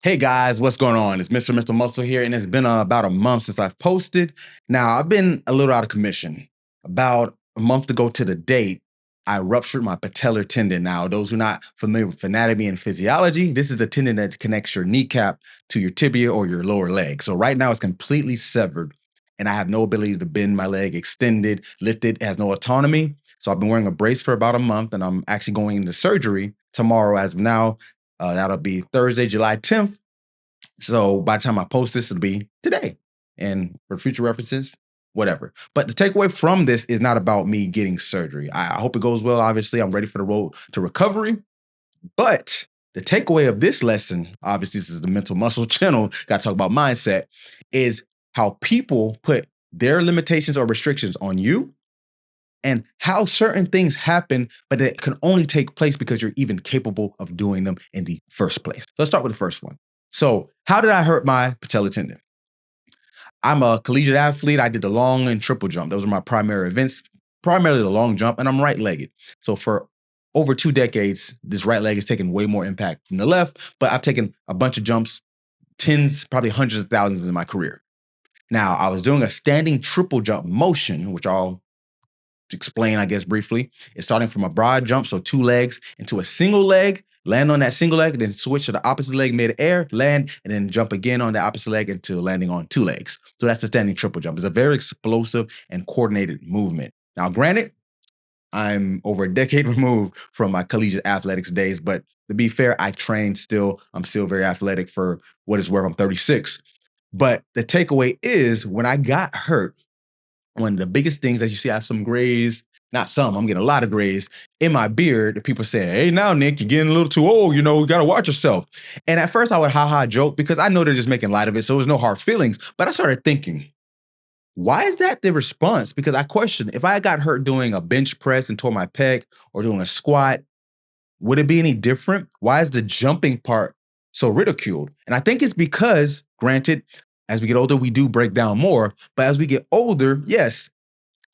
Hey guys, what's going on? It's Mr. Muscle here, and it's been about a month since I've posted. Now, I've been a little out of commission. About a month ago to the date, I ruptured my patellar tendon. Now, those who are not familiar with anatomy and physiology, this is the tendon that connects your kneecap to your tibia or your lower leg. So, right now, it's completely severed, and I have no ability to bend my leg, extend it, lift it. It has no autonomy. So, I've been wearing a brace for about a month, and I'm actually going into surgery tomorrow as of now. That'll be Thursday, July 10th. So by the time I post this, it'll be today. And for future references, whatever. But the takeaway from this is not about me getting surgery. I hope it goes well. Obviously, I'm ready for the road to recovery. But the takeaway of this lesson, obviously, this is the mental muscle channel, got to talk about mindset, is how people put their limitations or restrictions on you and how certain things happen, but it can only take place because you're even capable of doing them in the first place. Let's start with the first one. So, how did I hurt my patellar tendon? I'm a collegiate athlete. I did the long and triple jump. Those are my primary events, primarily the long jump, and I'm right legged. So, for over 2 decades, this right leg has taken way more impact than the left, but I've taken a bunch of jumps, tens, probably hundreds of thousands in my career. Now, I was doing a standing triple jump motion, which I'll explain, I guess, briefly. It's starting from a broad jump, so two legs into a single leg, land on that single leg, then switch to the opposite leg mid-air, land, and then jump again on the opposite leg until landing on two legs. So that's the standing triple jump. It's a very explosive and coordinated movement. Now, granted, I'm over a decade removed from my collegiate athletics days, but to be fair, I train still. I'm still very athletic for what it's worth. I'm 36. But the takeaway is when I got hurt, one of the biggest things that you see, I have some grays, not some, I'm getting a lot of grays in my beard. People say, hey, now, Nick, you're getting a little too old. You got to watch yourself. And at first I would ha joke because I know they're just making light of it. So there's no hard feelings. But I started thinking, why is that the response? Because I question if I got hurt doing a bench press and tore my pec or doing a squat, would it be any different? Why is the jumping part so ridiculed? And I think it's because, granted, as we get older, we do break down more. But as we get older, yes,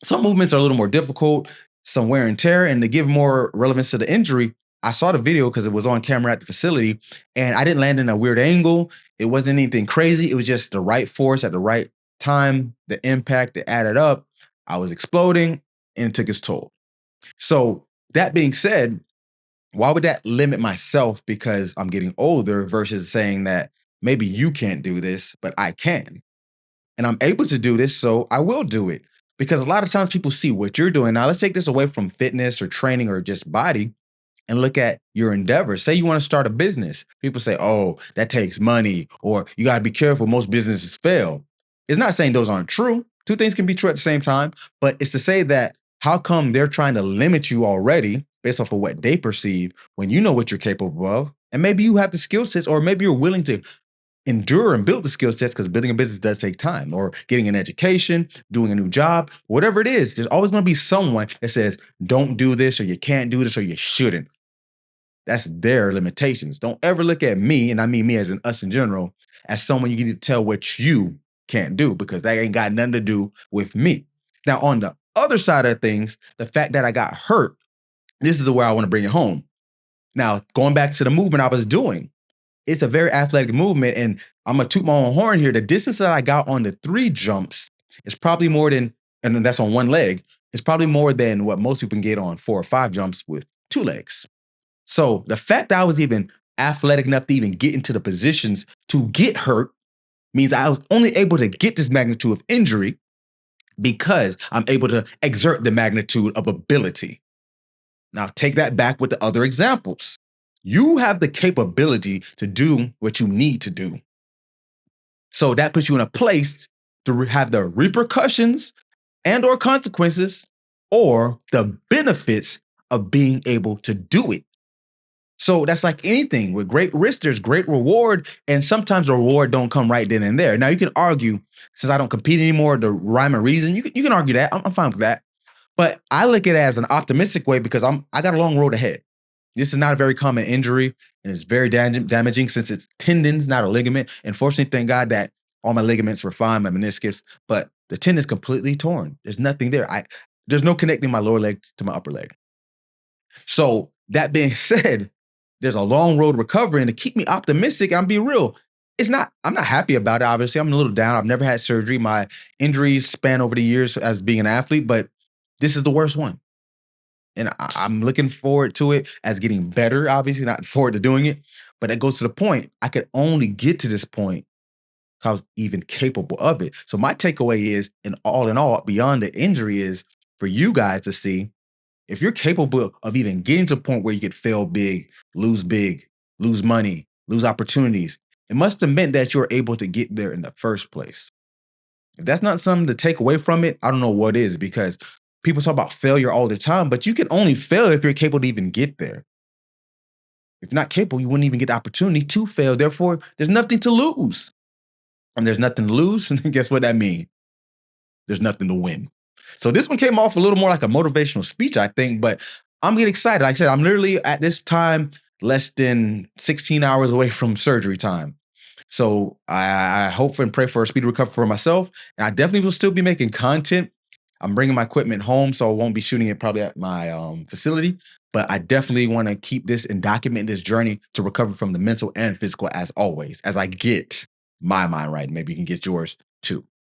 some movements are a little more difficult, some wear and tear. And to give more relevance to the injury, I saw the video because it was on camera at the facility and I didn't land in a weird angle. It wasn't anything crazy. It was just the right force at the right time, the impact that added up. I was exploding and it took its toll. So, that being said, why would that limit myself because I'm getting older versus saying that maybe you can't do this, but I can? And I'm able to do this, so I will do it. Because a lot of times people see what you're doing. Now, let's take this away from fitness or training or just body and look at your endeavors. Say you want to start a business. People say, oh, that takes money, or you got to be careful. Most businesses fail. It's not saying those aren't true. Two things can be true at the same time, but it's to say that how come they're trying to limit you already based off of what they perceive when you know what you're capable of? And maybe you have the skill sets, or maybe you're willing to endure and build the skill sets because building a business does take time, or getting an education, doing a new job, whatever it is. There's always going to be someone that says, don't do this, or you can't do this, or you shouldn't. That's their limitations. Don't ever look at me, and I mean me as in us in general, as someone you need to tell what you can't do because that ain't got nothing to do with me. Now, on the other side of things, the fact that I got hurt, this is where I want to bring it home. Now, going back to the movement I was doing, it's a very athletic movement. And I'm gonna toot my own horn here. The distance that I got on the three jumps is probably more than, and then that's on one leg, it's probably more than what most people can get on 4 or 5 jumps with two legs. So the fact that I was even athletic enough to even get into the positions to get hurt means I was only able to get this magnitude of injury because I'm able to exert the magnitude of ability. Now, take that back with the other examples. You have the capability to do what you need to do. So that puts you in a place to have the repercussions and or consequences or the benefits of being able to do it. So that's like anything. With great risk, there's great reward, and sometimes the reward don't come right then and there. Now you can argue, since I don't compete anymore, the rhyme and reason. You can argue that. I'm fine with that. But I look at it as an optimistic way because I got a long road ahead. This is not a very common injury, and it's very damaging since it's tendons, not a ligament. And fortunately, thank God that all my ligaments were fine, my meniscus, but the tendon is completely torn. There's nothing there. There's no connecting my lower leg to my upper leg. So that being said, there's a long road recovering to keep me optimistic. I'm being real. I'm not happy about it. Obviously, I'm a little down. I've never had surgery. My injuries span over the years as being an athlete, but this is the worst one. And I'm looking forward to it as getting better, obviously, not forward to doing it. But it goes to the point I could only get to this point because I was even capable of it. So my takeaway is, in all, beyond the injury, is for you guys to see if you're capable of even getting to a point where you could fail big, lose money, lose opportunities. It must have meant that you're able to get there in the first place. If that's not something to take away from it, I don't know what is, because people talk about failure all the time, but you can only fail if you're capable to even get there. If you're not capable, you wouldn't even get the opportunity to fail. Therefore, there's nothing to lose. And there's nothing to lose. And guess what that means? There's nothing to win. So this one came off a little more like a motivational speech, I think, but I'm getting excited. Like I said, I'm literally at this time less than 16 hours away from surgery time. So I hope and pray for a speedy recovery for myself. And I definitely will still be making content. I'm bringing my equipment home, so I won't be shooting it probably at my facility. But I definitely want to keep this and document this journey to recover from the mental and physical, as always, as I get my mind right. Maybe you can get yours too.